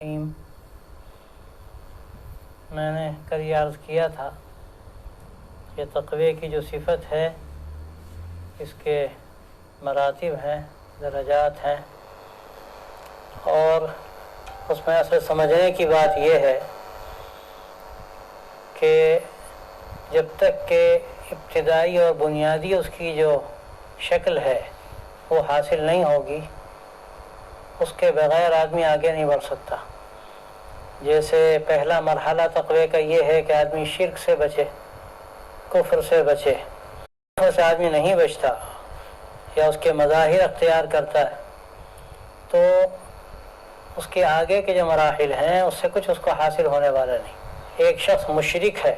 میں نے کل یہ عرض کیا تھا کہ تقوی کی جو صفت ہے اس کے مراتب ہیں، درجات ہیں، اور اس میں اصل سمجھنے کی بات یہ ہے کہ جب تک کہ ابتدائی اور بنیادی اس کی جو شکل ہے وہ حاصل نہیں ہوگی، اس کے بغیر آدمی آگے نہیں بڑھ سکتا۔ جیسے پہلا مرحلہ تقوی کا یہ ہے کہ آدمی شرک سے بچے، کفر سے بچے۔ کفر سے آدمی نہیں بچتا یا اس کے مظاہر اختیار کرتا ہے تو اس کے آگے کے جو مراحل ہیں اس سے کچھ اس کو حاصل ہونے والا نہیں۔ ایک شخص مشرک ہے،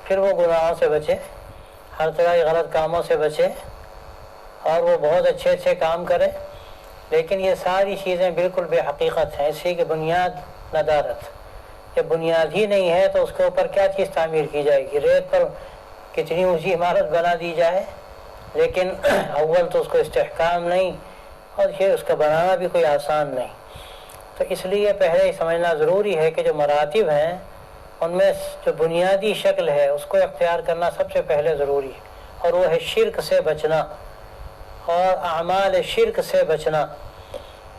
پھر وہ گناہوں سے بچے، ہر طرح کے غلط کاموں سے بچے، اور وہ بہت اچھے اچھے کام کرے، لیکن یہ ساری چیزیں بالکل بے حقیقت ہیں، اسی کی بنیاد ندارت۔ جب بنیاد ہی نہیں ہے تو اس کے اوپر کیا چیز تعمیر کی جائے گی؟ ریت پر کتنی اونچی عمارت بنا دی جائے، لیکن اول تو اس کو استحکام نہیں، اور یہ اس کا بنانا بھی کوئی آسان نہیں۔ تو اس لیے پہلے یہ سمجھنا ضروری ہے کہ جو مراتب ہیں ان میں جو بنیادی شکل ہے اس کو اختیار کرنا سب سے پہلے ضروری ہے، اور وہ ہے شرک سے بچنا اور اعمال شرک سے بچنا۔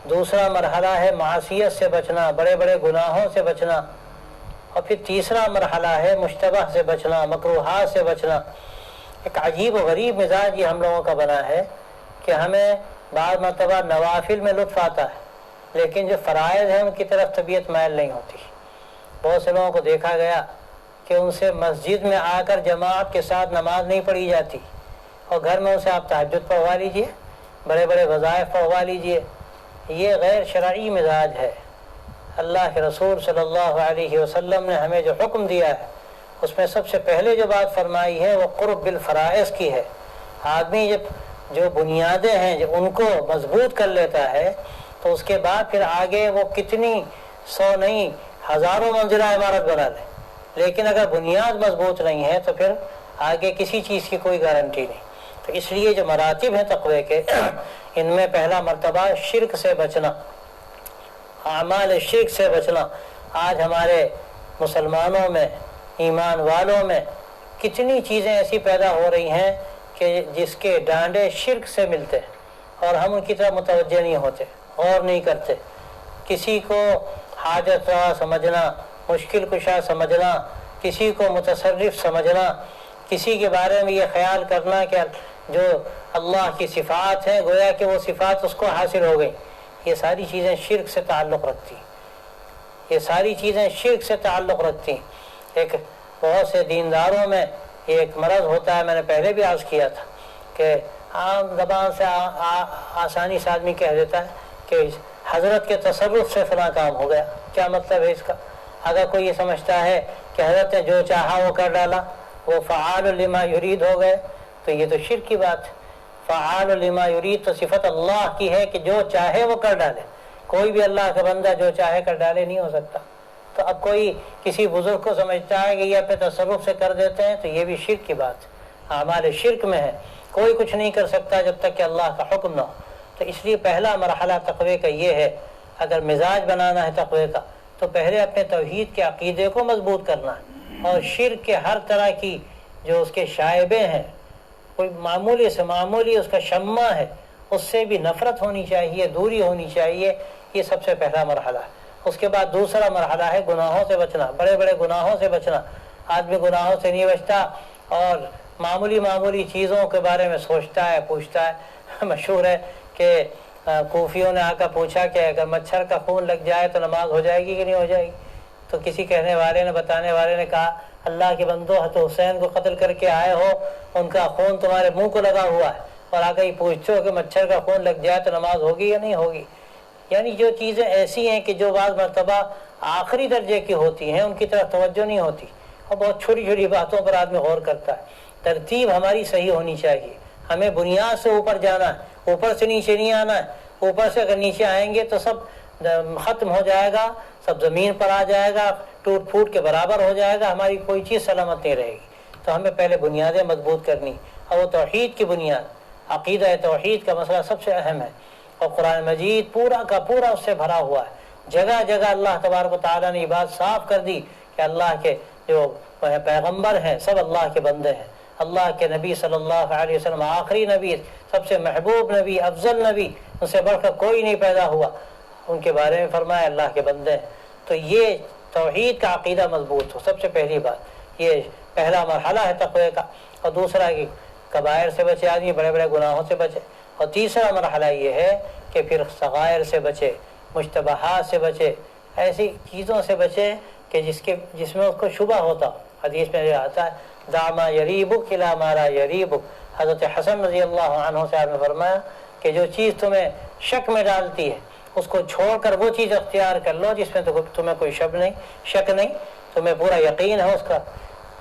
دوسرا مرحلہ ہے معصیت سے بچنا، بڑے بڑے گناہوں سے بچنا، اور پھر تیسرا مرحلہ ہے مشتبہ سے بچنا، مکروہات سے بچنا۔ ایک عجیب و غریب مزاج یہ ہم لوگوں کا بنا ہے کہ ہمیں بعض مرتبہ نوافل میں لطف آتا ہے، لیکن جو فرائض ہیں ان کی طرف طبیعت مائل نہیں ہوتی۔ بہت سے لوگوں کو دیکھا گیا کہ ان سے مسجد میں آ کر جماعت کے ساتھ نماز نہیں پڑھی جاتی، اور گھر میں ان سے آپ تہجد پڑھوا لیجئے، بڑے بڑے وظائف پڑھوا لیجئے۔ یہ غیر شرعی مزاج ہے۔ اللہ کے رسول صلی اللہ علیہ وسلم نے ہمیں جو حکم دیا ہے اس میں سب سے پہلے جو بات فرمائی ہے وہ قرب بالفرائض کی ہے۔ آدمی جب جو بنیادیں ہیں جب ان کو مضبوط کر لیتا ہے تو اس کے بعد پھر آگے وہ کتنی 100 نہیں ہزاروں منزلہ عمارت بنا لے، لیکن اگر بنیاد مضبوط نہیں ہے تو پھر آگے کسی چیز کی کوئی گارنٹی نہیں۔ تو اس لیے جو مراتب ہیں تقوی کے، ان میں پہلا مرتبہ شرک سے بچنا، اعمال شرک سے بچنا۔ آج ہمارے مسلمانوں میں، ایمان والوں میں کتنی چیزیں ایسی پیدا ہو رہی ہیں کہ جس کے ڈانڈے شرک سے ملتے ہیں، اور ہم ان کی طرف متوجہ نہیں ہوتے، غور نہیں کرتے۔ کسی کو حاجت روا سمجھنا، مشکل کشا سمجھنا، کسی کو متصرف سمجھنا، کسی کے بارے میں یہ خیال کرنا کہ جو اللہ کی صفات ہیں گویا کہ وہ صفات اس کو حاصل ہو گئی۔ یہ ساری چیزیں شرک سے تعلق رکھتی ہیں، یہ ساری چیزیں شرک سے تعلق رکھتی ہیں۔ ایک بہت سے دینداروں میں یہ ایک مرض ہوتا ہے، میں نے پہلے بھی عرض کیا تھا کہ عام زبان سے آسانی سے آدمی کہہ دیتا ہے کہ حضرت کے تصرف سے فلاں کام ہو گیا۔ کیا مطلب ہے اس کا؟ اگر کوئی یہ سمجھتا ہے کہ حضرت نے جو چاہا وہ کر ڈالا، وہ فعال لما یرید ہو گئے، تو یہ تو شرک کی بات ہے۔ فعال لما یرید تو صفت اللہ کی ہے کہ جو چاہے وہ کر ڈالے، کوئی بھی اللہ کا بندہ جو چاہے کر ڈالے نہیں ہو سکتا۔ تو اب کوئی کسی بزرگ کو سمجھتا ہے کہ یہ اپنے تصرف سے کر دیتے ہیں، تو یہ بھی شرک کی بات ہے، اعمال شرک میں ہے۔ کوئی کچھ نہیں کر سکتا جب تک کہ اللہ کا حکم نہ ہو۔ تو اس لیے پہلا مرحلہ تقوی کا یہ ہے، اگر مزاج بنانا ہے تقوی کا تو پہلے اپنے توحید کے عقیدے کو مضبوط کرنا ہے، اور شرک کے ہر طرح کی جو اس کے شائبے ہیں، کوئی معمولی سے معمولی اس کا شمع ہے، اس سے بھی نفرت ہونی چاہیے، دوری ہونی چاہیے۔ یہ سب سے پہلا مرحلہ ہے۔ اس کے بعد دوسرا مرحلہ ہے گناہوں سے بچنا، بڑے بڑے گناہوں سے بچنا۔ آدمی گناہوں سے نہیں بچتا اور معمولی معمولی چیزوں کے بارے میں سوچتا ہے، پوچھتا ہے۔ مشہور ہے کہ کوفیوں نے آ کر پوچھا کہ اگر مچھر کا خون لگ جائے تو نماز ہو جائے گی کہ نہیں ہو جائے گی؟ تو کسی کہنے والے نے، بتانے والے نے کہا اللہ کے بندو، حضرت حسین کو قتل کر کے آئے ہو، ان کا خون تمہارے منہ کو لگا ہوا ہے، اور آ کر یہ پوچھتے ہو کہ مچھر کا خون لگ جائے تو نماز ہوگی یا نہیں ہوگی؟ یعنی جو چیزیں ایسی ہیں کہ جو بعض مرتبہ آخری درجے کی ہوتی ہیں ان کی طرف توجہ نہیں ہوتی، اور بہت چھوٹی چھوٹی باتوں پر آدمی غور کرتا ہے۔ ترتیب ہماری صحیح ہونی چاہیے، ہمیں بنیاد سے اوپر جانا ہے، اوپر سے نیچے نہیں آنا ہے۔ اوپر سے اگر نیچے آئیں گے تو سب ختم ہو جائے گا، سب زمین پر آ جائے گا، ٹوٹ پھوٹ کے برابر ہو جائے گا، ہماری کوئی چیز سلامت نہیں رہے گی۔ تو ہمیں پہلے بنیادیں مضبوط کرنی، اور وہ توحید کی بنیاد، عقیدہ توحید کا مسئلہ سب سے اہم ہے، اور قرآن مجید پورا کا پورا اس سے بھرا ہوا ہے۔ جگہ جگہ اللہ تبارک و تعالیٰ نے یہ بات صاف کر دی کہ اللہ کے جو پیغمبر ہیں سب اللہ کے بندے ہیں، اللہ کے نبی صلی اللہ علیہ وسلم آخری نبی، سب سے محبوب نبی، افضل نبی، ان سے بڑھ کر کوئی نہیں پیدا ہوا، ان کے بارے میں فرمایا اللہ کے بندے ہیں۔ تو یہ توحید کا عقیدہ مضبوط ہو، سب سے پہلی بات یہ پہلا مرحلہ ہے تقوی کا، اور دوسرا کہ کبائر سے بچے آدمی، بڑے بڑے گناہوں سے بچے، اور تیسرا مرحلہ یہ ہے کہ پھر صغائر سے بچے، مشتبہات سے بچے، ایسی چیزوں سے بچے کہ جس میں اس کو شبہ ہوتا۔ حدیث میں یہ آتا ہے دع ما یریبک الی ما لا یریبک، حضرت حسن رضی اللہ عنہ سے آپ نے فرمایا کہ جو چیز تمہیں شک میں ڈالتی ہے اس کو چھوڑ کر وہ چیز اختیار کر لو جس میں تمہیں کوئی شک نہیں، تمہیں پورا یقین ہے اس کا۔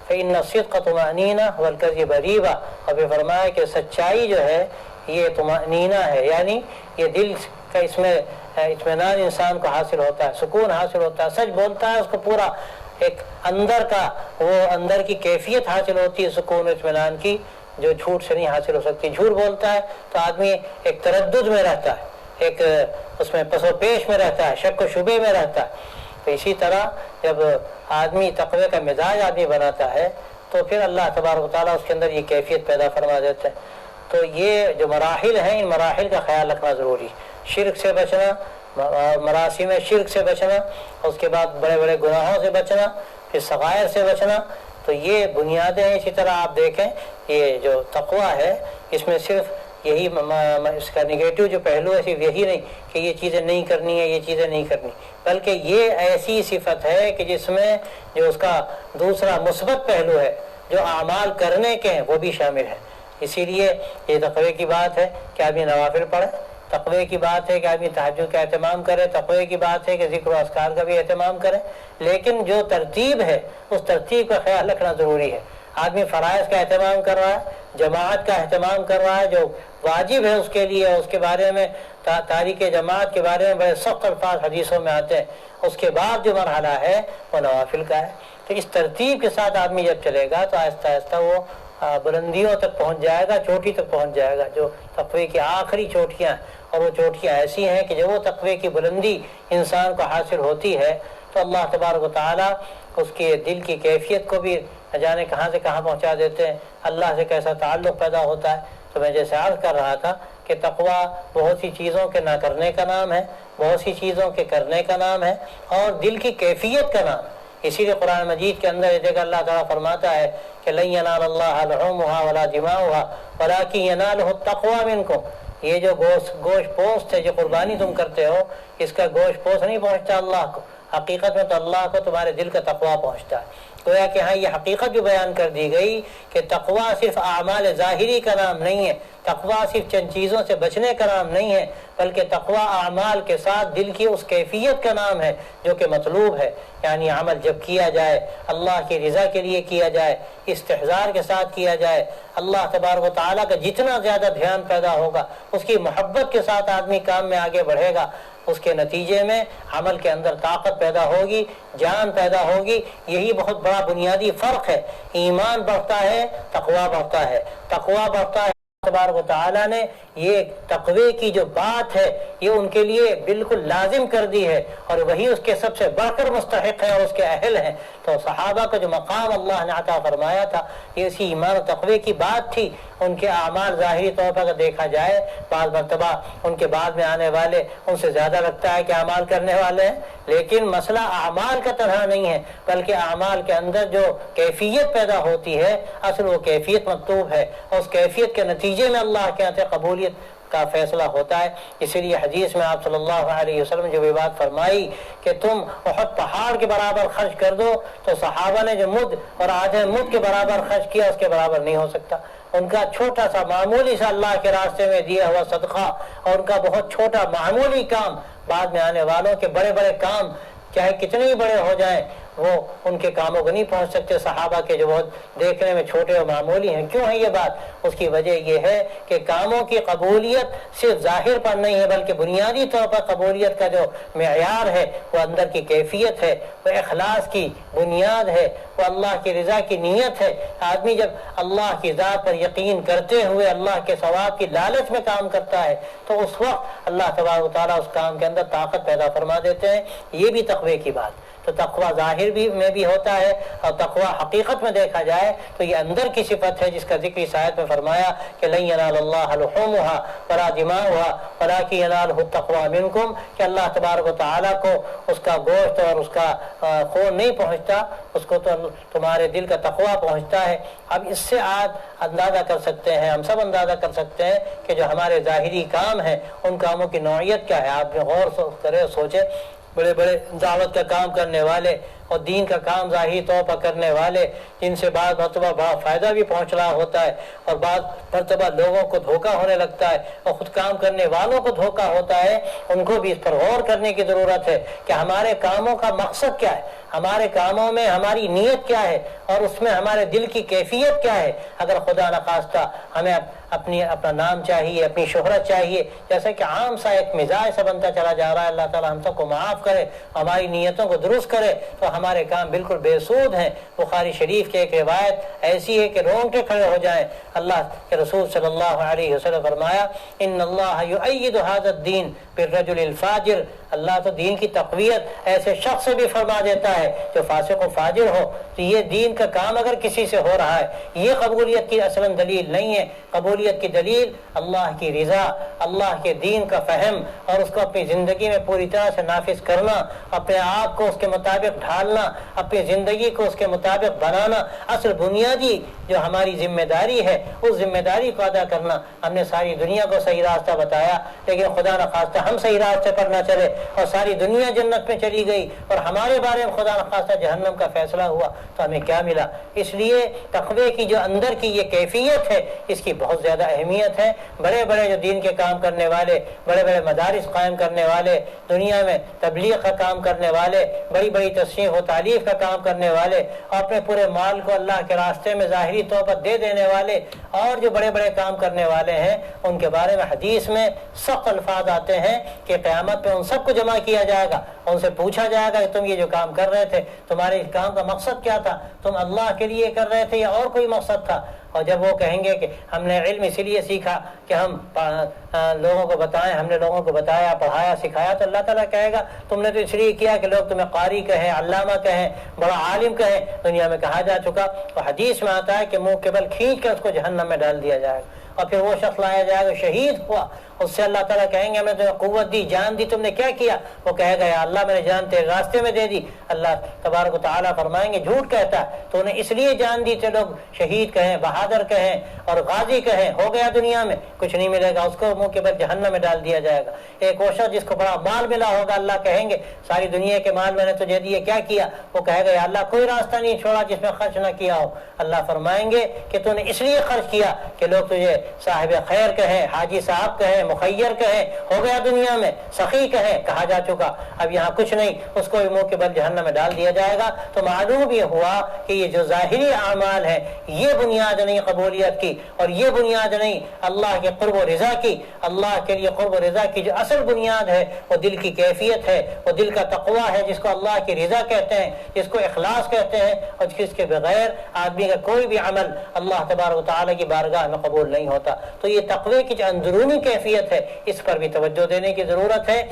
فإن الصدق طمأنینہ والکذب ریبہ، اور پھر فرمایا کہ سچائی جو ہے یہ طمأنینہ ہے، یعنی یہ دل کا اس میں اطمینان انسان کو حاصل ہوتا ہے، سکون حاصل ہوتا ہے، سچ بولتا ہے اس کو پورا ایک اندر کی کیفیت حاصل ہوتی ہے سکون و اطمینان کی، جو جھوٹ سے نہیں حاصل ہو سکتی۔ جھوٹ بولتا ہے تو آدمی ایک تردد میں رہتا ہے، ایک اس میں پس و پیش میں رہتا ہے، شک و شبے میں رہتا ہے۔ تو اسی طرح جب آدمی تقوی کا مزاج آدمی بناتا ہے تو پھر اللہ تبارک و تعالیٰ اس کے اندر یہ کیفیت پیدا فرما دیتے ہیں۔ تو یہ جو مراحل ہیں ان مراحل کا خیال رکھنا ضروری، شرک سے بچنا، مراسم شرک سے بچنا، اس کے بعد بڑے بڑے گناہوں سے بچنا، پھر صغائر سے بچنا، تو یہ بنیادیں ہیں۔ اسی طرح آپ دیکھیں یہ جو تقوی ہے اس میں صرف یہی اس کا نگیٹو جو پہلو ہے صرف یہی نہیں کہ یہ چیزیں نہیں کرنی ہے، یہ چیزیں نہیں کرنی، بلکہ یہ ایسی صفت ہے کہ جس میں جو اس کا دوسرا مثبت پہلو ہے جو اعمال کرنے کے ہیں وہ بھی شامل ہے۔ اسی لیے یہ تقوی کی بات ہے کہ آدمی نوافل پڑھے، تقوی کی بات ہے کہ آدمی تہجد کا اہتمام کرے، تقوی کی بات ہے کہ ذکر و اذکار کا بھی اہتمام کرے، لیکن جو ترتیب ہے اس ترتیب کا خیال رکھنا ضروری ہے۔ آدمی فرائض کا اہتمام کر رہا ہے، جماعت کا اہتمام کر رہا ہے، جو واجب ہے اس کے لیے، اس کے بارے میں تاریک جماعت کے بارے میں بڑے سخت الفاظ حدیثوں میں آتے ہیں، اس کے بعد جو مرحلہ ہے وہ نوافل کا ہے۔ تو اس ترتیب کے ساتھ آدمی جب چلے گا تو آہستہ آہستہ وہ بلندیوں تک پہنچ جائے گا، چوٹی تک پہنچ جائے گا، جو تقوی کی آخری چوٹیاں ہیں، اور وہ چوٹیاں ایسی ہیں کہ جب وہ تقوی کی بلندی انسان کو حاصل ہوتی ہے تو اللہ تبارک و تعالیٰ اس کے دل کی کیفیت کو بھی نہ جانے کہاں سے کہاں پہنچا دیتے ہیں، اللہ سے کیسا تعلق پیدا ہوتا ہے۔ تو میں جیسے عرض کر رہا تھا کہ تقوی بہت سی چیزوں کے نہ کرنے کا نام ہے، بہت سی چیزوں کے کرنے کا نام ہے، اور دل کی کیفیت کا نام ہے۔ اسی لیے قرآن مجید کے اندر یہ جگہ اللہ تعالیٰ فرماتا ہے کہ لن ینال اللہ لحومها ولا دماؤها ولکن ینالہ التقوی منکم، یہ جو گوشت پوست ہے جو قربانی تم کرتے ہو، اس کا گوشت پوست نہیں پہنچتا اللہ کو، حقیقت میں تو اللہ کو تمہارے دل کا تقوی پہنچتا ہے۔ گویا کہ ہاں یہ حقیقت بھی بیان کر دی گئی کہ تقوی صرف اعمال ظاہری کا نام نہیں ہے، تقوی صرف چند چیزوں سے بچنے کا نام نہیں ہے، بلکہ تقوی اعمال کے ساتھ دل کی اس کیفیت کا نام ہے جو کہ مطلوب ہے، یعنی عمل جب کیا جائے اللہ کی رضا کے لیے کیا جائے، استحضار کے ساتھ کیا جائے، اللہ تبارک و تعالیٰ کا جتنا زیادہ دھیان پیدا ہوگا، اس کی محبت کے ساتھ آدمی کام میں آگے بڑھے گا، اس کے نتیجے میں عمل کے اندر طاقت پیدا ہوگی، جان پیدا ہوگی۔ یہی بہت بڑا بنیادی فرق ہے، ایمان بڑھتا ہے، تقوی بڑھتا ہے، تقوی بڑھتا ہے۔ تبارک و تعالیٰ نے یہ تقوی کی جو بات ہے یہ ان کے لیے بالکل لازم کر دی ہے، اور وہی اس کے سب سے بڑھ کر مستحق ہے اور اس کے اہل ہیں۔ تو صحابہ کا جو مقام اللہ نے عطا فرمایا تھا یہ اسی ایمان و تقوی کی بات تھی۔ ان کے اعمال ظاہری طور پر اگر دیکھا جائے بعض مرتبہ ان کے بعد میں آنے والے ان سے زیادہ لگتا ہے کہ اعمال کرنے والے ہیں، لیکن مسئلہ اعمال کا طرح نہیں ہے، بلکہ اعمال کے اندر جو کیفیت پیدا ہوتی ہے اصل وہ کیفیت مطلوب ہے، اور اس کیفیت کے نتیجے میں اللہ کے ہاں قبولیت کا فیصلہ ہوتا ہے۔ اسی لیے حدیث میں آپ صلی اللہ علیہ وسلم جو یہ بات فرمائی کہ تم احد پہاڑ کے برابر خرچ کر دو، تو صحابہ نے جو مد اور آدھے مد کے برابر خرچ کیا اس کے برابر نہیں ہو سکتا۔ ان کا چھوٹا سا معمولی سا اللہ کے راستے میں دیا ہوا صدقہ اور ان کا بہت چھوٹا معمولی کام بعد میں آنے والوں کے بڑے بڑے کام چاہے کتنے ہی بڑے ہو جائیں وہ ان کے کاموں کو نہیں پہنچ سکتے صحابہ کے جو بہت دیکھنے میں چھوٹے اور معمولی ہیں. کیوں ہے یہ بات؟ اس کی وجہ یہ ہے کہ کاموں کی قبولیت صرف ظاہر پر نہیں ہے بلکہ بنیادی طور پر قبولیت کا جو معیار ہے وہ اندر کی کیفیت ہے، وہ اخلاص کی بنیاد ہے، وہ اللہ کی رضا کی نیت ہے. آدمی جب اللہ کی ذات پر یقین کرتے ہوئے اللہ کے ثواب کی لالچ میں کام کرتا ہے تو اس وقت اللہ تبارک و تعالیٰ اس کام کے اندر طاقت پیدا فرما دیتے ہیں. یہ بھی تقوی کی بات. تو تقوی ظاہر میں بھی ہوتا ہے اور تقوی حقیقت میں دیکھا جائے تو یہ اندر کی صفت ہے جس کا ذکر اس آیت میں فرمایا کہ لن ینال اللہ لحومها ولا دماؤها ولکن ینالہ التقوی منکم، کہ اللہ تبارک و تعالیٰ کو اس کا گوشت اور اس کا خون نہیں پہنچتا، اس کو تو تمہارے دل کا تقوی پہنچتا ہے. اب اس سے آپ اندازہ کر سکتے ہیں، ہم سب اندازہ کر سکتے ہیں کہ جو ہمارے ظاہری کام ہیں ان کاموں کی نوعیت کیا ہے. آپ غور کرے سوچے، بڑے بڑے دعوت کا کام کرنے والے اور دین کا کام ظاہری طور پر کرنے والے جن سے بعض مرتبہ بڑا فائدہ بھی پہنچ رہا ہوتا ہے اور بعض مرتبہ لوگوں کو دھوکہ ہونے لگتا ہے اور خود کام کرنے والوں کو دھوکہ ہوتا ہے، ان کو بھی اس پر غور کرنے کی ضرورت ہے کہ ہمارے کاموں کا مقصد کیا ہے، ہمارے کاموں میں ہماری نیت کیا ہے اور اس میں ہمارے دل کی کیفیت کیا ہے. اگر خدا نخواستہ ہمیں اپنا نام چاہیے، اپنی شہرت چاہیے، جیسا کہ عام سا ایک مزاج سا بنتا چلا جا رہا ہے، اللہ تعالیٰ ہم سب کو معاف کرے، ہماری نیتوں کو درست کرے، تو ہمارے کام بالکل بے سود ہیں. بخاری شریف کی ایک روایت ایسی ہے کہ رونگٹے کھڑے ہو جائیں. اللہ کے رسول صلی اللہ علیہ وسلم فرمایا ان اللہ یؤید ھذا الدین بالرجل الفاجر، اللہ تو دین کی تقویت ایسے شخص سے بھی فرما دیتا ہے جو فاسق و فاجر ہو. تو یہ دین کا کام اگر کسی سے ہو رہا ہے یہ قبولیت کی اصلاً دلیل نہیں ہے. قبولیت کی دلیل اللہ کی رضا، اللہ کے دین کا فہم اور اس کو اپنی زندگی میں پوری طرح سے نافذ کرنا، اپنے آپ کو اس کے مطابق ڈھالنا، اپنی زندگی کو اس کے مطابق بنانا. اصل بنیادی جو ہماری ذمہ داری ہے اس ذمہ داری کو ادا کرنا. ہم نے ساری دنیا کو صحیح راستہ بتایا لیکن خدا نخواستہ ہم صحیح راستے پر نہ چلے اور ساری دنیا جنت میں چلی گئی اور ہمارے بارے میں خدا نخواستہ جہنم کا فیصلہ ہوا تو ہمیں کیا ملا؟ اس لیے تقوی کی جو اندر کی یہ کیفیت ہے اس کی بہت زیادہ اہمیت ہے. بڑے بڑے جو دین کے کام کرنے والے، بڑے بڑے مدارس قائم کرنے والے، دنیا میں تبلیغ کا کام کرنے والے، بڑی بڑی تصنیف و تالیف کا کام کرنے والے اور اپنے پورے مال کو اللہ کے راستے میں ظاہری طور پر دے دینے والے اور جو بڑے بڑے کام کرنے والے ہیں ان کے بارے میں حدیث میں سخت الفاظ آتے ہیں کہ قیامت پہ ان سب کو جمع کیا جائے گا، ان سے پوچھا جائے گا کہ تم یہ جو کام کر رہے تھے تمہارے اس کام کا مقصد کیا تھا؟ تم اللہ کے لیے کر رہے تھے یا اور کوئی مقصد تھا؟ اور جب وہ کہیں گے کہ ہم نے علم اسی لیے سیکھا کہ ہم لوگوں کو بتائیں، ہم نے لوگوں کو بتایا، پڑھایا، سکھایا، تو اللہ تعالیٰ کہے گا تم نے تو اس لیے کیا کہ لوگ تمہیں قاری کہیں، علامہ کہیں، بڑا عالم کہیں. دنیا میں کہا جا چکا. تو حدیث میں آتا ہے کہ منہ کے بل کھینچ کر اس کو جہنم میں ڈال دیا جائے گا اور پھر وہ شخص لایا جائے گا شہید ہوا. اس سے اللہ تعالیٰ کہیں گے ہم نے تمہیں قوت دی، جان دی، تم نے کیا کیا؟ وہ کہے گا یا اللہ میں نے جان تیرے راستے میں دے دی. اللہ تبارک و تعالیٰ فرمائیں گے جھوٹ کہتا ہے، تو انہیں اس لیے جان دی تھے لوگ شہید کہیں، بہادر کہیں اور غازی کہیں، ہو گیا دنیا میں کچھ نہیں ملے گا، اس کو منہ کے بل جہنم میں ڈال دیا جائے گا. ایک وہ شخص جس کو بڑا مال ملا ہوگا، اللہ کہیں گے ساری دنیا کے مال میں نے تجھے دیے، کیا کیا؟ وہ کہے گا یا اللہ کوئی راستہ نہیں چھوڑا جس میں خرچ نہ کیا ہو. اللہ فرمائیں گے کہ تو نے اس لیے خرچ کیا کہ لوگ تجھے صاحب خیر کہیں، حاجی صاحب کہیں، مخیر کہیں، ہو گیا دنیا میں سخی کہیں، کہا جا چکا. اب یہاں کچھ نہیں، اس کو منہ کے بل جہنم میں ڈال دیا جائے گا. تو معلوم یہ ہوا کہ یہ جو ظاہری اعمال ہیں یہ بنیاد نہیں قبولیت کی اور یہ بنیاد نہیں اللہ کے قرب و رضا کی. اللہ کے لیے قرب و رضا کی جو اصل بنیاد ہے وہ دل کی کیفیت ہے، وہ دل کا تقوی ہے جس کو اللہ کی رضا کہتے ہیں، جس کو اخلاص کہتے ہیں اور جس کے بغیر آدمی کا کوئی بھی عمل اللہ تبارک و تعالیٰ کی بارگاہ میں قبول نہیں ہوتا. تو یہ تقوی کی جو اندرونی کیفیت ہے اس پر بھی توجہ دینے کی ضرورت ہے.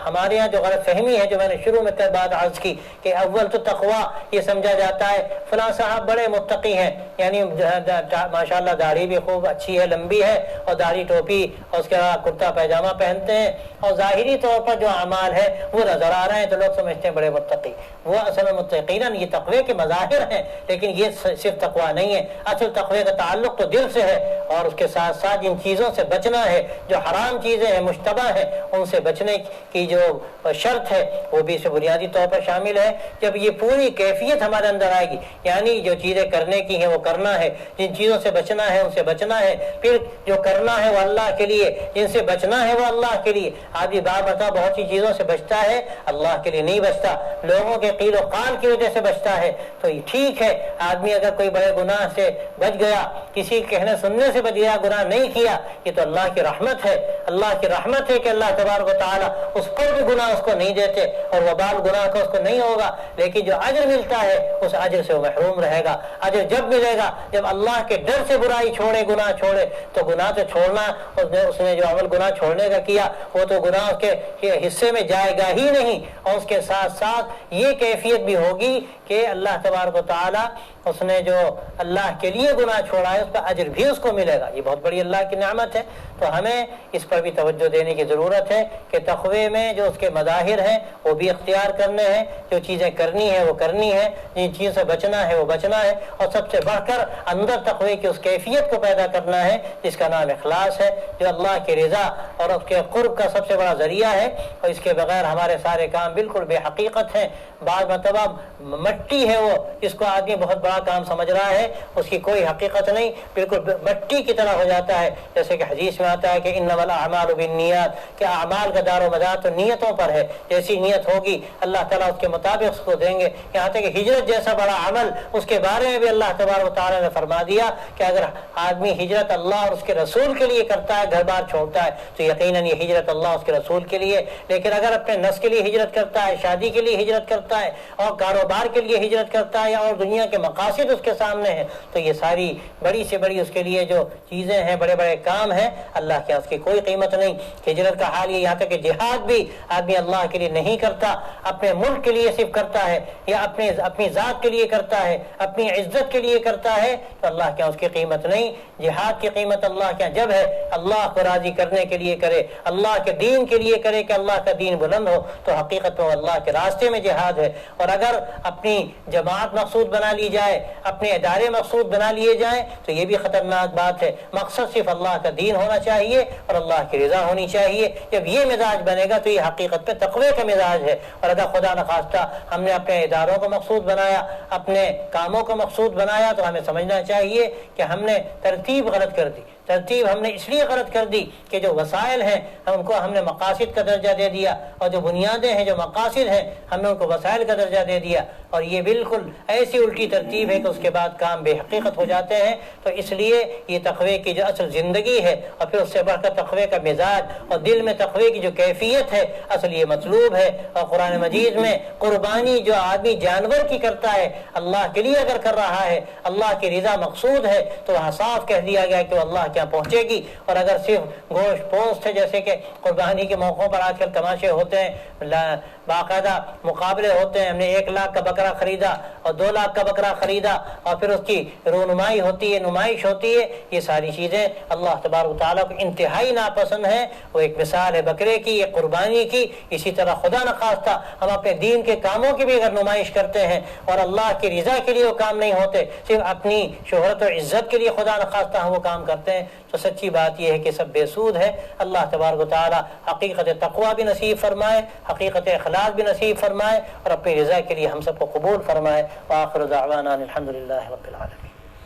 ہمارے ہاں جو غلط فہمی ہے جو میں نے شروع میں بات عرض کی کہ اول تو تقوی یہ سمجھا جاتا ہے فلاں صاحب بڑے متقی ہیں، یعنی ماشاءاللہ داڑھی بھی خوب اچھی ہے، لمبی ہے اور داڑھی ٹوپی اور اس کے بعد کرتا پیجامہ پہنتے ہیں اور ظاہری طور پر جو اعمال ہے وہ نظر آ رہے ہیں تو لوگ سمجھتے ہیں بڑے متقی. وہ اصل متقین یہ تقوی کے مظاہر ہیں لیکن یہ صرف تقوی نہیں ہے. اصل تقوی کا تعلق تو دل سے ہے اور اس کے ساتھ ساتھ جن چیزوں سے بچنا ہے جو حرام چیزیں ہیں، مشتبہ ہیں، ان سے بچنے کی جو شرط ہے وہ بھی اسے بنیادی طور پر شامل ہے. جب یہ پوری کیفیت ہمارے اندر آئے گی، یعنی جو چیزیں کرنے کی ہیں وہ کرنا ہے، جن چیزوں سے بچنا ہے ان سے بچنا ہے، پھر جو کرنا ہے وہ اللہ کے لیے، جن سے بچنا ہے وہ اللہ کے لیے. آدمی بار بتا بہت سی چیزوں سے بچتا ہے، اللہ کے لیے نہیں بچتا، لوگوں کے قیل و قال کی وجہ سے بچتا ہے تو یہ ٹھیک ہے. آدمی اگر کوئی بڑے گناہ سے بچ گیا, کسی کے کہنے سننے سے بچ گیا, گناہ نہیں کیا, یہ تو اللہ کی رحمت ہے. اللہ کی رحمت ہے کہ اللہ تبارک و تعالیٰ اس پر بھی گناہ اس کو نہیں دیتے اور وبال گناہ کا اس کو نہیں ہوگا. لیکن جو اجر ملتا ہے اس اجر سے وہ محروم رہے گا. اجر جب ملے گا جب اللہ کے ڈر سے برائی چھوڑے, گناہ چھوڑے. تو گناہ تو چھوڑنا, اس نے جو عمل گناہ چھوڑنے کا کیا وہ تو گناہ کے حصے میں جائے گا ہی نہیں, اور اس کے ساتھ ساتھ یہ کیفیت بھی ہوگی کہ اللہ تبارک و تعالیٰ اس نے جو اللہ کے لیے گناہ چھوڑا ہے اس کا اجر بھی اس کو ملے گا. یہ بہت بڑی اللہ کی نعمت ہے. تو ہمیں اس پر بھی توجہ دینے کی ضرورت ہے کہ تقوی میں جو اس کے مظاہر ہیں وہ بھی اختیار کرنے ہیں, جو چیزیں کرنی ہیں وہ کرنی ہیں, جن چیزوں سے بچنا ہے وہ بچنا ہے, اور سب سے بڑھ کر اندر تقوی کی اس کیفیت کو پیدا کرنا ہے جس کا نام اخلاص ہے, جو اللہ کی رضا اور اس کے قرب کا سب سے بڑا ذریعہ ہے. اور اس کے بغیر ہمارے سارے کام بالکل بے حقیقت ہیں. بعض مرتبہ مٹی ہے وہ, اس کو آدمی بہت بڑا کام سمجھ رہا ہے, اس کی کوئی حقیقت نہیں, بالکل مٹی کی طرح ہو جاتا ہے. جیسے کہ حدیث میں آتا ہے کہ انما الاعمال بالنیات, کہ اعمال کا دار و مدار تو نیتوں پر ہے. جیسی نیت ہوگی اللہ تعالیٰ اس کے مطابق اس کو دیں گے. یہاں تک کہ ہجرت جیسا بڑا عمل, اس کے بارے میں بھی اللہ تبارک و تعالیٰ نے فرما دیا کہ اگر آدمی ہجرت اللہ اور اس کے رسول کے لیے کرتا ہے, گھر بار چھوڑتا ہے, تو یقیناً یہ ہجرت اللہ اور اس کے رسول کے لیے. لیکن اگر اپنے نفس کے لیے ہجرت کرتا ہے, شادی کے لیے ہجرت کرتا ہے, اور کاروبار کے لیے ہجرت کرتا ہے, اور دنیا کے مقاصد اس کے سامنے ہیں, تو یہ ساری بڑی سے بڑی اس کے لیے جو چیزیں ہیں, بڑے بڑے کام ہیں, اللہ کے اس کی کوئی قیمت نہیں. ہجرت کا حال یہ, یہاں تک کہ جہاد بھی آدمی اللہ کے لیے نہیں کرتا, اپنے ملک کے لیے صرف کرتا ہے, یا اپنی ذات کے لیے کرتا ہے, اپنی عزت کے لیے کرتا ہے, تو اللہ کے اس کی قیمت نہیں. جہاد کی قیمت اللہ کے جب ہے اللہ کو راضی کرنے کے لیے کرے, اللہ کے دین کے لیے کرے کہ اللہ کا دین بلند ہو, تو حقیقت میں اللہ کے راستے میں جہاد ہے. اور اگر اپنی جماعت مقصود بنا لی جائے, اپنے ادارے مقصود بنا لیے جائیں, تو یہ بھی خطرناک بات ہے. مقصد صرف اللہ کا دین ہونا چاہیے اور اللہ کی رضا ہونی چاہیے. جب یہ مزاج بنے گا تو یہ حقیقت پہ تقوی کا مزاج ہے. اور اگر خدا نخواستہ ہم نے اپنے اداروں کو مقصود بنایا, اپنے کاموں کو مقصود بنایا, تو ہمیں سمجھنا چاہیے کہ ہم نے ترتیب غلط کر دی. ترتیب ہم نے اس لیے غلط کر دی کہ جو وسائل ہیں ان کو ہم نے مقاصد کا درجہ دے دیا, اور جو بنیادیں ہیں, جو مقاصد ہیں, ہم نے ان کو وسائل کا درجہ دے دیا. اور یہ بالکل ایسی الٹی ترتیب ہے کہ اس کے بعد کام بے حقیقت ہو جاتے ہیں. تو اس لیے یہ تقوی کی جو اصل زندگی ہے, اور پھر اس سے بڑھ کر تقوی کا مزاج اور دل میں تقوی کی جو کیفیت ہے, اصل یہ مطلوب ہے. اور قرآن مجید میں قربانی جو آدمی جانور کی کرتا ہے, اللہ کے لیے اگر کر رہا ہے, اللہ کی رضا مقصود ہے, تو وہاں صاف کہہ دیا گیا کہ وہ اللہ کیا پہنچے گی. اور اگر صرف گوشت پوست ہے, جیسے کہ قربانی کے موقعوں پر آج کل تماشے ہوتے ہیں, باقاعدہ مقابلے ہوتے ہیں, ہم نے 1 لاکھ کا بکرا خریدا اور 2 لاکھ کا بکرا خریدا, اور پھر اس کی رونمائی ہوتی ہے, نمائش ہوتی ہے. یہ ساری چیزیں اللہ تبارک و تعالیٰ کو انتہائی ناپسند ہیں. وہ ایک مثال ہے بکرے کی, ایک قربانی کی. اسی طرح خدا نخواستہ ہم اپنے دین کے کاموں کی بھی اگر نمائش کرتے ہیں اور اللہ کی رضا کے لیے وہ کام نہیں ہوتے, صرف اپنی شہرت و عزت کے لیے خدا نخواستہ ہم وہ کام کرتے ہیں, تو سچی بات یہ ہے کہ سب بے سود ہے. اللہ تبارک و تعالیٰ حقیقت تقوی بھی نصیب فرمائے, حقیقت اخلاص بھی نصیب فرمائے, اور اپنی رضا کے لیے ہم سب کو قبول فرمائے. وآخر دعوانا الحمدللہ رب العالمین.